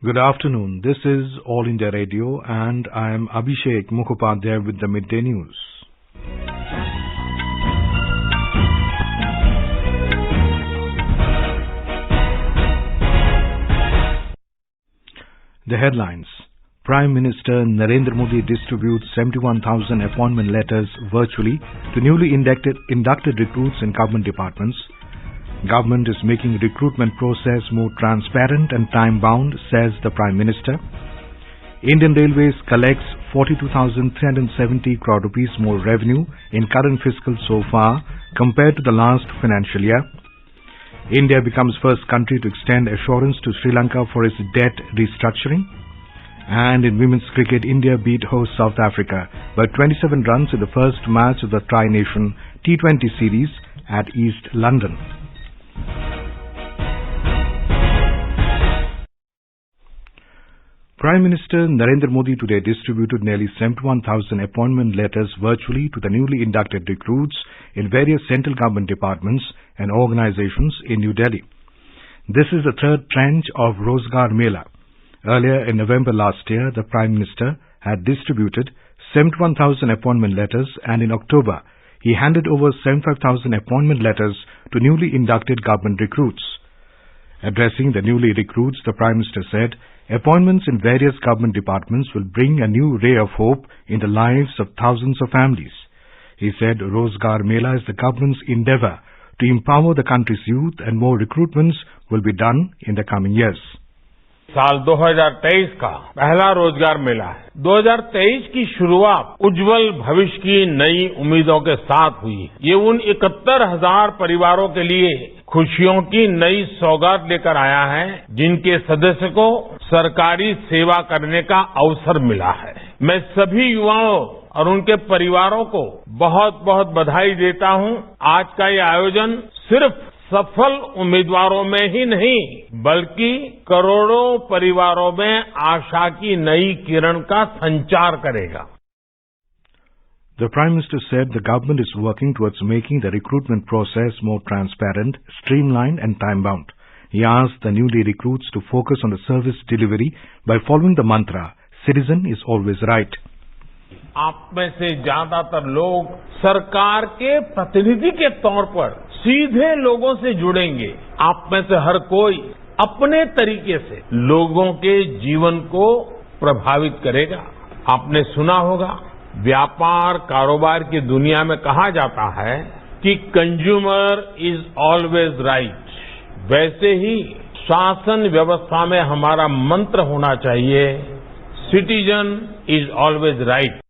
Good afternoon. This is All India Radio and I am Abhishek Mukhopadhyay with the Midday News. The headlines. Prime Minister Narendra Modi distributes 71,000 appointment letters virtually to newly inducted recruits in government departments. Government is making recruitment process more transparent and time-bound, says the Prime Minister. Indian Railways collects 42,370 crore rupees more revenue in current fiscal so far compared to the last financial year. India becomes first country to extend assurance to Sri Lanka for its debt restructuring. And in women's cricket, India beat host South Africa by 27 runs in the first match of the Tri-Nation T20 series at East London. Prime Minister Narendra Modi today distributed nearly 71,000 appointment letters virtually to the newly inducted recruits in various central government departments and organizations in New Delhi. This is the third tranche of Rozgar Mela. Earlier in November last year, the Prime Minister had distributed 71,000 appointment letters, and in October, he handed over 75,000 appointment letters to newly inducted government recruits. Addressing the newly recruits, the Prime Minister said, appointments in various government departments will bring a new ray of hope in the lives of thousands of families. He said Rozgar Mela is the government's endeavor to empower the country's youth, and more recruitments will be done in the coming years. साल 2023 का पहला रोजगार मेला है। 2023 की शुरुआत उज्जवल भविष्य की नई उम्मीदों के साथ हुई है। ये उन 71,000 परिवारों के लिए खुशियों की नई सौगात लेकर आया है, जिनके सदस्य को सरकारी सेवा करने का अवसर मिला है। मैं सभी युवाओं और उनके परिवारों को बहुत बहुत बधाई देता हूं। आज का ये आयोजन सिर्फ सफल उम्मीदवारों में ही नहीं, बल्कि करोड़ों परिवारों में आशा की नई किरण का संचार करेगा. The Prime Minister said the government is working towards making the recruitment process more transparent, streamlined and time-bound. He asked the newly recruits to focus on the service delivery by following the mantra, "Citizen is always right." आप में से ज्यादातर लोग सरकार के प्रतिनिधि के तौर पर सीधे लोगों से जुड़ेंगे। आप में से हर कोई अपने तरीके से लोगों के जीवन को प्रभावित करेगा। आपने सुना होगा, व्यापार कारोबार की दुनिया में कहा जाता है कि कंज्यूमर इज ऑलवेज राइट। वैसे ही शासन व्यवस्था में हमारा मंत्र होना चाहिए, citizen is always right.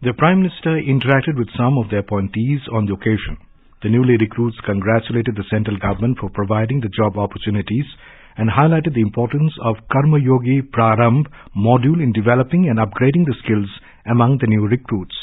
The Prime Minister interacted with some of the appointees on the occasion. The newly recruits congratulated the central government for providing the job opportunities and highlighted the importance of Karma Yogi Prarambh module in developing and upgrading the skills among the new recruits.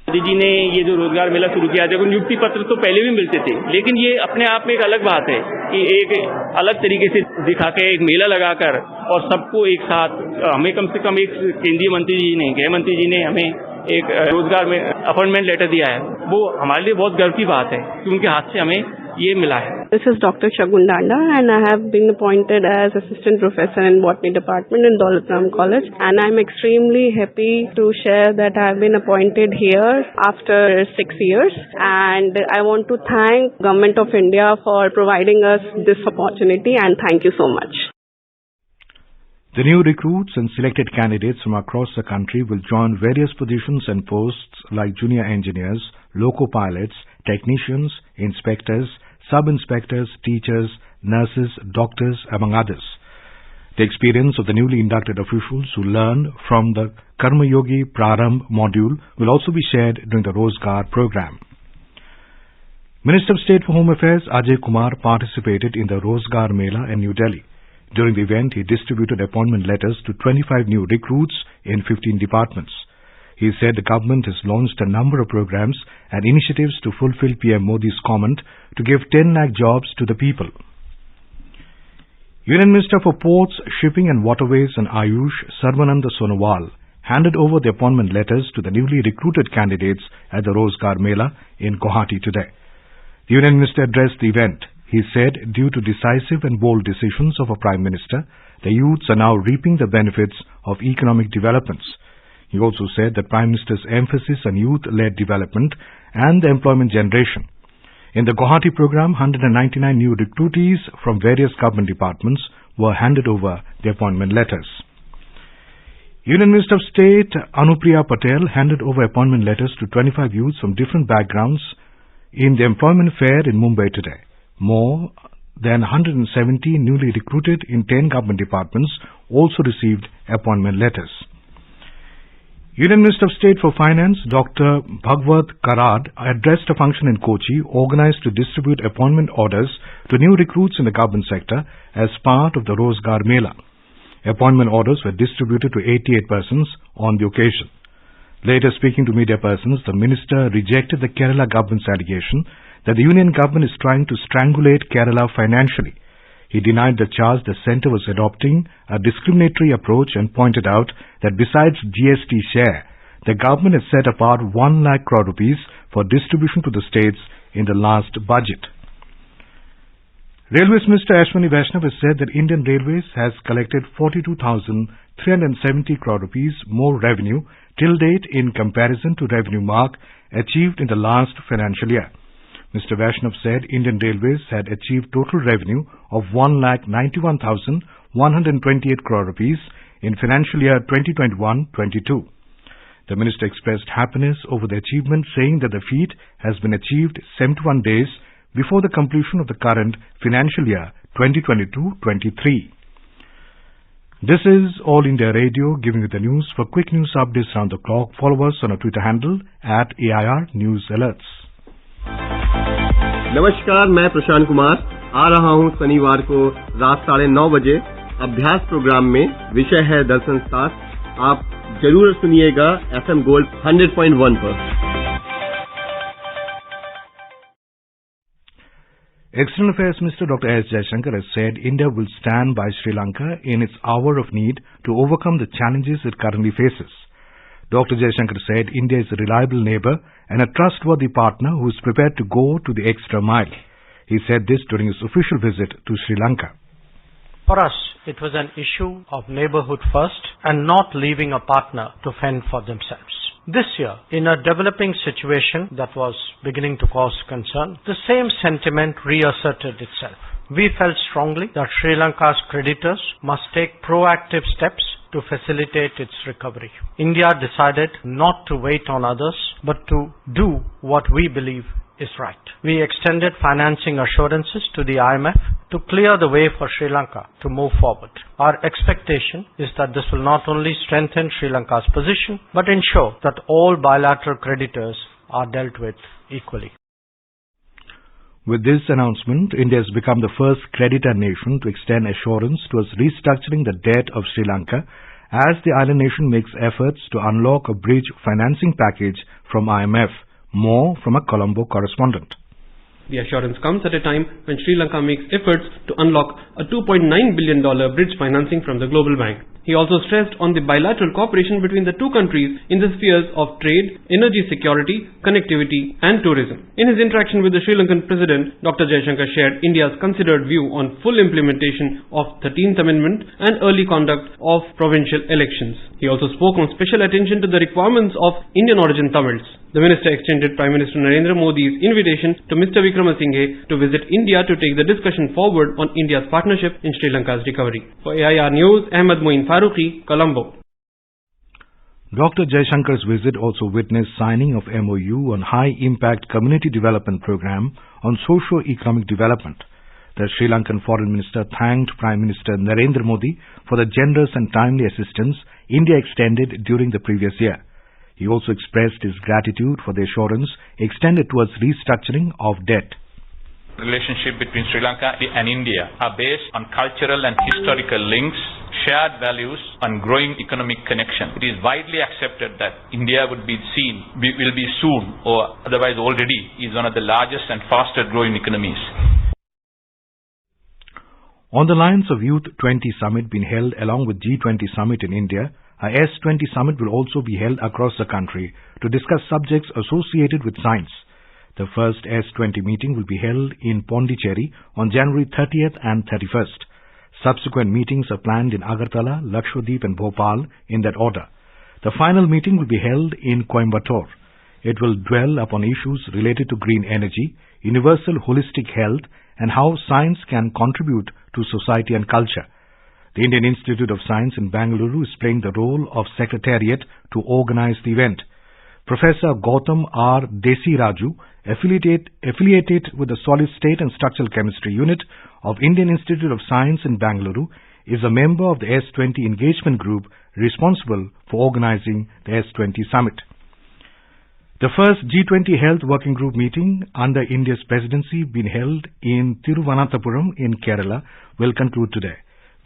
Modi ji ने ये जो रोजगार मेला शुरू किया, देखो नियुक्ति पत्र तो पहले भी मिलते थे, लेकिन ये अपने आप में एक अलग बात है कि एक अलग तरीके से दिखा के एक मेला लगाकर और सबको एक साथ, हमें कम से कम एक केंद्रीय मंत्री जी ने, गृह मंत्री जी ने हमें एक रोजगार में अपॉइंटमेंट लेटर दिया है, वो हमारे लिए बहुत गर्व की बात है कि उनके हाथ से हमें ये मिला है. This is Dr. Shagun Danda and I have been appointed as Assistant Professor in Botany Department in Daulatram College, and I'm extremely happy to share that I have been appointed here after 6 years, and I want to thank Government of India for providing us this opportunity, and thank you so much. The new recruits and selected candidates from across the country will join various positions and posts like junior engineers, loco pilots, technicians, inspectors, sub-inspectors, teachers, nurses, doctors, among others. The experience of the newly inducted officials who learn from the Karma Yogi Prarambh module will also be shared during the Rozgar program. Minister of State for Home Affairs Ajay Kumar participated in the Rozgar Mela in New Delhi. During the event, he distributed appointment letters to 25 new recruits in 15 departments. He said the government has launched a number of programs and initiatives to fulfill PM Modi's comment to give 10 lakh jobs to the people. Union Minister for Ports, Shipping and Waterways and Ayush, Sarvananda Sonowal, handed over the appointment letters to the newly recruited candidates at the Rozgar Mela in Guwahati today. The Union Minister addressed the event. He said due to decisive and bold decisions of a Prime Minister, the youths are now reaping the benefits of economic developments. He also said that Prime Minister's emphasis on youth-led development and the employment generation. In the Guwahati program, 199 new recruitees from various government departments were handed over their appointment letters. Union Minister of State Anupriya Patel handed over appointment letters to 25 youths from different backgrounds in the employment fair in Mumbai today. More than 170 newly recruited in 10 government departments also received appointment letters. Union Minister of State for Finance Dr. Bhagwat Karad addressed a function in Kochi organized to distribute appointment orders to new recruits in the government sector as part of the Rozgar Mela. Appointment orders were distributed to 88 persons on the occasion. Later speaking to media persons, the minister rejected the Kerala government's allegation that the union government is trying to strangulate Kerala financially. He denied the charge the centre was adopting a discriminatory approach and pointed out that besides GST share, the government has set apart 1 lakh crore rupees for distribution to the states in the last budget. Railways Minister Ashwini Vaishnav has said that Indian Railways has collected 42,370 crore rupees more revenue till date in comparison to revenue mark achieved in the last financial year. Mr. Vaishnav said Indian Railways had achieved total revenue of 1,91,128 crore rupees in financial year 2021-22. The minister expressed happiness over the achievement, saying that the feat has been achieved 71 days before the completion of the current financial year 2022-23. This is All India Radio giving you the news. For quick news updates around the clock, follow us on our Twitter handle @AIR News Alerts. नमस्कार, मैं प्रशांत कुमार आ रहा हूं शनिवार को रात 9:30 बजे अभ्यास programme में। विषय है दर्शन शास्त्र। आप जरूर सुनिएगा FM गोल्ड 100.1 पर। External Affairs Minister Dr. S. Jaishankar has said India will stand by Sri Lanka in its hour of need to overcome the challenges it currently faces. Dr. Jaishankar said India is a reliable neighbor and a trustworthy partner who is prepared to go to the extra mile. He said this during his official visit to Sri Lanka. For us, it was an issue of neighborhood first and not leaving a partner to fend for themselves. This year, in a developing situation that was beginning to cause concern, the same sentiment reasserted itself. We felt strongly that Sri Lanka's creditors must take proactive steps to facilitate its recovery. India decided not to wait on others, but to do what we believe is right. We extended financing assurances to the IMF to clear the way for Sri Lanka to move forward. Our expectation is that this will not only strengthen Sri Lanka's position, but ensure that all bilateral creditors are dealt with equally. With this announcement, India has become the first creditor nation to extend assurance towards restructuring the debt of Sri Lanka as the island nation makes efforts to unlock a bridge financing package from IMF. More from a Colombo correspondent. The assurance comes at a time when Sri Lanka makes efforts to unlock a $2.9 billion bridge financing from the Global Bank. He also stressed on the bilateral cooperation between the two countries in the spheres of trade, energy security, connectivity and tourism. In his interaction with the Sri Lankan President, Dr. Jaishankar shared India's considered view on full implementation of 13th Amendment and early conduct of provincial elections. He also spoke on special attention to the requirements of Indian origin Tamils. The minister extended Prime Minister Narendra Modi's invitation to Mr. Vikramasinghe to visit India to take the discussion forward on India's partnership in Sri Lanka's recovery. For AIR News, Ahmed Moin Farooqi, Colombo. Dr. Jaishankar's visit also witnessed signing of MOU on High Impact Community Development Program on Socio-Economic Development. The Sri Lankan Foreign Minister thanked Prime Minister Narendra Modi for the generous and timely assistance India extended during the previous year. He also expressed his gratitude for the assurance extended towards restructuring of debt. Relationship between Sri Lanka and India are based on cultural and historical links, shared values and growing economic connection. It is widely accepted that India will be soon or otherwise already is one of the largest and fastest growing economies. On the lines of Youth 20 Summit being held along with G20 Summit in India, a S20 Summit will also be held across the country to discuss subjects associated with science. The first S20 meeting will be held in Pondicherry on January 30th and 31st. Subsequent meetings are planned in Agartala, Lakshadweep and Bhopal in that order. The final meeting will be held in Coimbatore. It will dwell upon issues related to green energy, universal holistic health, and how science can contribute to society and culture. The Indian Institute of Science in Bangalore is playing the role of secretariat to organize the event. Professor Gautam R. Desiraju, affiliated with the Solid State and Structural Chemistry Unit of Indian Institute of Science in Bangalore, is a member of the S20 engagement group responsible for organizing the S20 summit. The first G20 Health Working Group meeting under India's presidency being held in Thiruvananthapuram in Kerala will conclude today.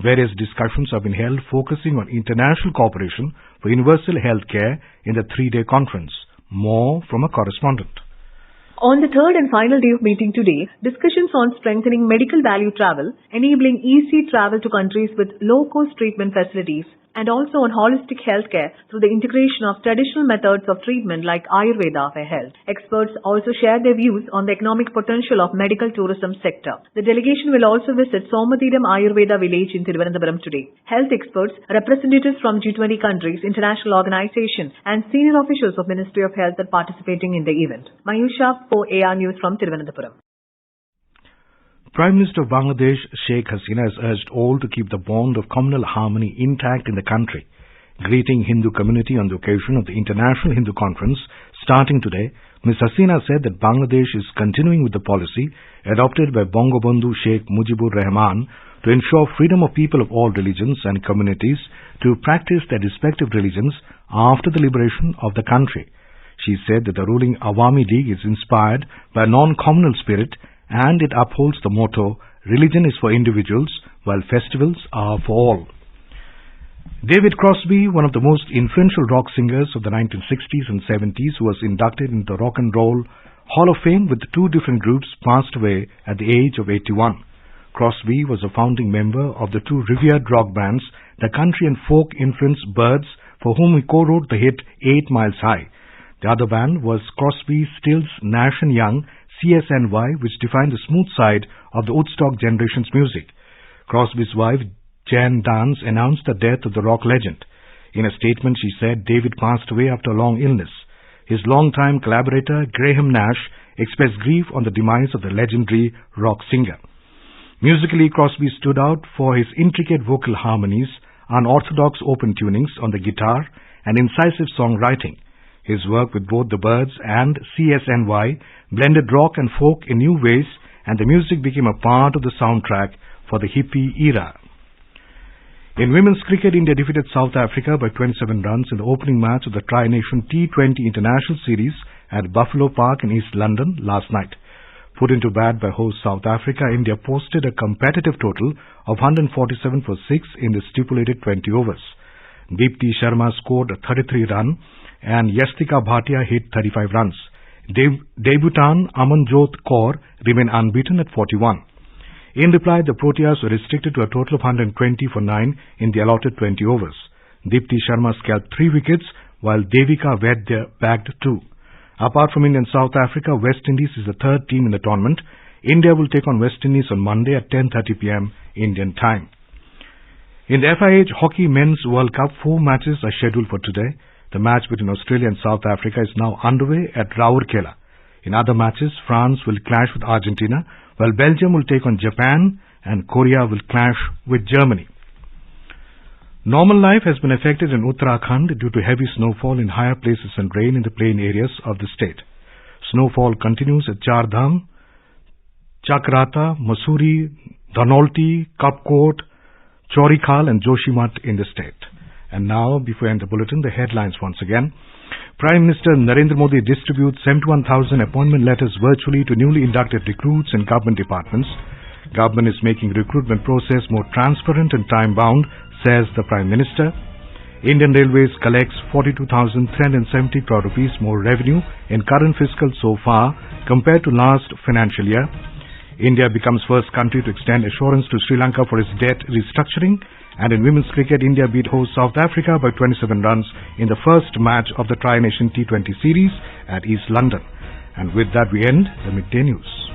Various discussions have been held focusing on international cooperation for universal health care in the three-day conference. More from a correspondent. On the third and final day of meeting today, discussions on strengthening medical value travel, enabling easy travel to countries with low-cost treatment facilities, and also on holistic healthcare through the integration of traditional methods of treatment like Ayurveda for health. Experts also shared their views on the economic potential of medical tourism sector. The delegation will also visit Somathiram Ayurveda village in Thiruvananthapuram today. Health experts, representatives from G20 countries, international organizations, and senior officials of Ministry of Health are participating in the event. Mayusha for AR News from Thiruvananthapuram. Prime Minister of Bangladesh, Sheikh Hasina, has urged all to keep the bond of communal harmony intact in the country. Greeting Hindu community on the occasion of the International Hindu Conference starting today, Ms. Hasina said that Bangladesh is continuing with the policy adopted by Bangabandhu Sheikh Mujibur Rahman to ensure freedom of people of all religions and communities to practice their respective religions after the liberation of the country. She said that the ruling Awami League is inspired by a non-communal spirit and it upholds the motto, religion is for individuals, while festivals are for all. David Crosby, one of the most influential rock singers of the 1960s and 70s, who was inducted into the Rock and Roll Hall of Fame with two different groups, passed away at the age of 81. Crosby was a founding member of the two revered rock bands, the country and folk influenced Byrds, for whom he co-wrote the hit 8 Miles High. The other band was Crosby, Stills, Nash and Young, CSNY, which defined the smooth side of the Woodstock generation's music. Crosby's wife, Jan Dance, announced the death of the rock legend. In a statement, she said David passed away after a long illness. His longtime collaborator, Graham Nash, expressed grief on the demise of the legendary rock singer. Musically, Crosby stood out for his intricate vocal harmonies, unorthodox open tunings on the guitar, and incisive songwriting. His work with both the Byrds and CSNY blended rock and folk in new ways, and the music became a part of the soundtrack for the hippie era. In women's cricket, India defeated South Africa by 27 runs in the opening match of the Tri-Nation T20 International Series at Buffalo Park in East London last night. Put into bat by host South Africa, India posted a competitive total of 147 for 6 in the stipulated 20 overs. Deepti Sharma scored a 33-run and Yastika Bhatia hit 35 runs. Debutant Amanjot Kaur remained unbeaten at 41. In reply, the Proteas were restricted to a total of 120 for 9 in the allotted 20 overs. Deepti Sharma scalped 3 wickets while Devika Vaidya bagged 2. Apart from India and South Africa, West Indies is the third team in the tournament. India will take on West Indies on Monday at 10:30 p.m. Indian time. In the FIH Hockey Men's World Cup, 4 matches are scheduled for today. The match between Australia and South Africa is now underway at Raurkela. In other matches, France will clash with Argentina, while Belgium will take on Japan and Korea will clash with Germany. Normal life has been affected in Uttarakhand due to heavy snowfall in higher places and rain in the plain areas of the state. Snowfall continues at Char Dham, Chakrata, Mussoorie, Dhanolti, Kapkot, Chorikhal and Joshimath in the state. And now, before I end the bulletin, the headlines once again. Prime Minister Narendra Modi distributes 71,000 appointment letters virtually to newly inducted recruits in government departments. Government is making recruitment process more transparent and time-bound, says the Prime Minister. Indian Railways collects 42,370 crore rupees more revenue in current fiscal so far compared to last financial year. India becomes first country to extend assurance to Sri Lanka for its debt restructuring. And in women's cricket, India beat host South Africa by 27 runs in the first match of the Tri-Nation T20 series at East London. And with that we end the Midday News.